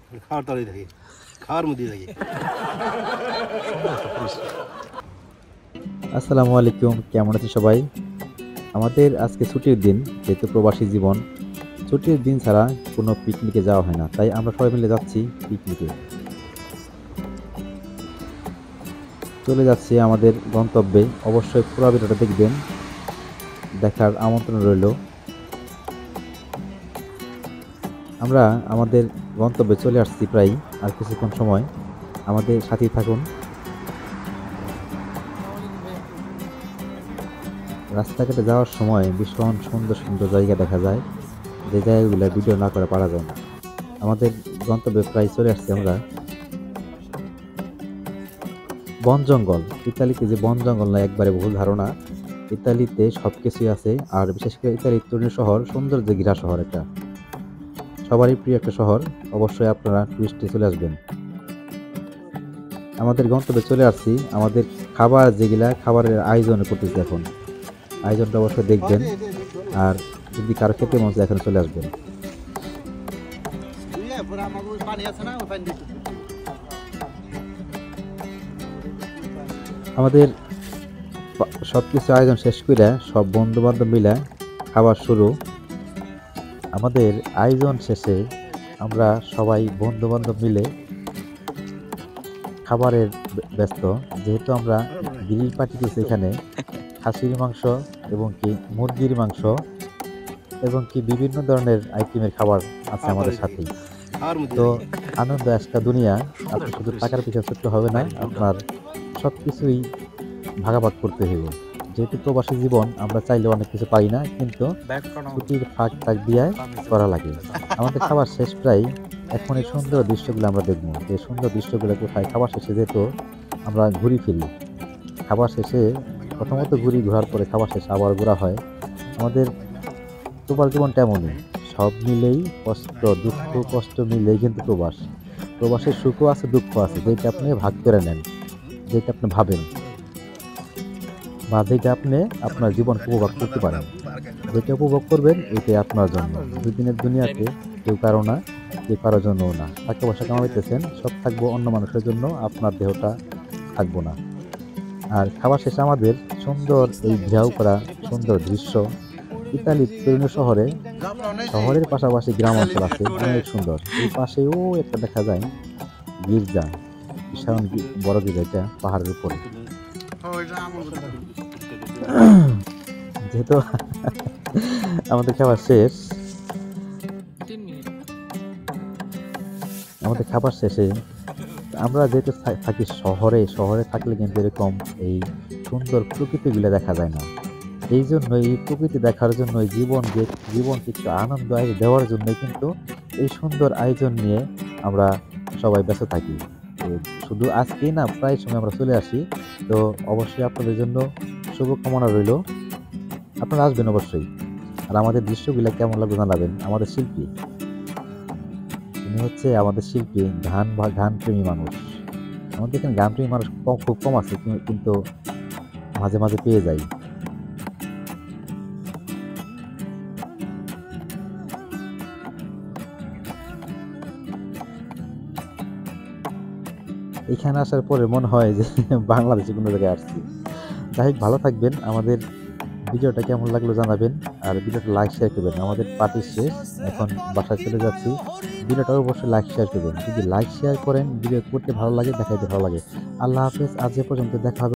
খাওয়ার তলাই থাকি, খাওয়ার মধ্যে থাকি। আসসালামু আলাইকুম, কেমন আছেন সবাই? আমাদের আজকে ছুটির দিন, যেহেতু প্রবাসী জীবন, ছুটির দিন ছাড়া কোনো পিকনিকে যাওয়া হয় না, তাই আমরা সবাই মিলে যাচ্ছি পিকনিকে। চলে যাচ্ছি আমাদের গন্তব্যে। অবশ্যই পুরো ভিডিওটা দেখবেন, দেখার আমন্ত্রণ রইল। আমরা আমাদের গন্তব্যে চলে আসছি প্রায়, আর কিছুক্ষণ সময় আমাদের সাথেই থাকুন। রাস্তাঘাটে যাওয়ার সময় ভীষণ সুন্দর সুন্দর জায়গা দেখা যায়, যে জায়গাগুলো ভিডিও না করে পারা যায় না। আমাদের গন্তব্যে প্রায় চলে আসছি আমরা। বন জঙ্গল, ইতালিতে যে বন জঙ্গল না, একবারে ভুল ধারণা। ইতালিতে সবকিছুই আছে, আর বিশেষ করে ইতালির তরুণ শহর, সুন্দর যে ঘেরা শহর, এটা সবারই প্রিয় একটা শহর। অবশ্যই আপনারা টুরিস্টে চলে আসবেন। আমাদের গন্তব্যে চলে আসছি। আমাদের খাবার যেগুলা, খাবারের আয়োজন করতেছি এখন। আয়োজনটা অবশ্যই দেখবেন, আর যদি কারো খেতে মন চায় এখানে চলে আসবেন। আমাদের সবকিছু আয়োজন শেষ করে সব বন্ধু বান্ধব মিলে খাবার শুরু। আমাদের আয়োজন শেষে আমরা সবাই বন্ধু বান্ধব মিলে খাবারের ব্যস্ত। যেহেতু আমরা গ্রিল পাঠিয়েছি, এখানে খাসির মাংস এবং কি মুরগির মাংস এবং কি বিভিন্ন ধরনের আইটেমের খাবার আছে আমাদের সাথেই। তো আনন্দ একটা দুনিয়া। আপনি শুধু টাকার পিছনে ছুটতে হবে না, আপনার সব কিছুই ভাগাভাগ করতে হবে। যেহেতু প্রবাসী জীবন, আমরা চাইলে অনেক কিছু পাই না, কিন্তু ছুটির ফাঁক টাক দিয়ে করা লাগে। আমাদের খাবার শেষ প্রায়। এখন এই সুন্দর দৃশ্যগুলো আমরা দেখবো, যে সুন্দর দৃশ্যগুলো কোথায়। খাবার শেষে যেহেতু আমরা ঘুরি ফিরি, খাবার শেষে প্রথমত ঘোরার পরে খাবার শেষে আবার ঘোরা হয়। আমাদের প্রবাস জীবনটা এমনই, সব মিলেই কষ্ট, দুঃখ কষ্ট মিলেই কিন্তু প্রবাস। প্রবাসের সুখও আছে, দুঃখ আছে, যেটা আপনি ভাগ করে নেন, যেটা আপনি ভাবেন, বা যেটা আপনি আপনার জীবনকে উপভোগ করতে পারেন। যেটা উপভোগ করবেন এটাই আপনার জন্য। দুদিনের দুনিয়াতে কেউ কারো না, কেউ কারোর জন্যও না। টাকা পয়সা কামাইতেছেন, সব থাকবো অন্য মানুষের জন্য, আপনার দেহটা থাকবো না। আর খাবার শেষে আমাদের সুন্দর এই ঘেরাও করা সুন্দর দৃশ্য। ইতালির তুরিনো শহরে, শহরের পাশাপাশি গ্রাম অঞ্চল আছে অনেক সুন্দর। এই পাশেও একটা দেখা যায় গির্জা, বিশাল বড় গির্জা, এটা পাহাড়ের উপরে। যেহেতু আমাদের খাবার শেষ, আমাদের খাবার শেষে আমরা যেহেতু থাকি শহরে, শহরে থাকলে কিন্তু এরকম এই সুন্দর প্রকৃতিগুলো দেখা যায় না। এই জন্য এই প্রকৃতি দেখার জন্য, জীবনকে একটু আনন্দ দেওয়ার জন্য কিন্তু এই সুন্দর আয়োজন নিয়ে আমরা সবাই ব্যস্ত থাকি। তো শুধু আজকেই না, প্রায় সময় আমরা চলে আসি। তো অবশ্যই আপনাদের জন্য শুভকামনা রইল, আপনারা আসবেন অবশ্যই। আর আমাদের দৃশ্যগুলো কেমন লাগবে জানাবেন। আমাদের শিল্পী, তিনি হচ্ছে আমাদের শিল্পী, গান প্রেমী মানুষ। আমাদের এখানে গান প্রেমী মানুষ খুব কম আছে, কিন্তু মাঝে মাঝে পেয়ে যাই। এখানে আসার পরে মনে হয় যে বাংলাদেশে কোনো জায়গায় আসছি। যাই হোক, ভালো থাকবেন। আমাদের ভিডিওটা কেমন লাগলো জানাবেন, আর ভিডিওটা লাইক শেয়ার করবেন। আমাদের পার্টি শেষ, এখন বাসায় চলে যাচ্ছি। ভিডিওটা অবশ্যই লাইক শেয়ার করবেন। যদি লাইক শেয়ার করেন, ভিডিও করতে ভালো লাগে, দেখাইতে ভালো লাগে। আল্লাহ হাফেজ, আজ এ পর্যন্ত, দেখা হবে।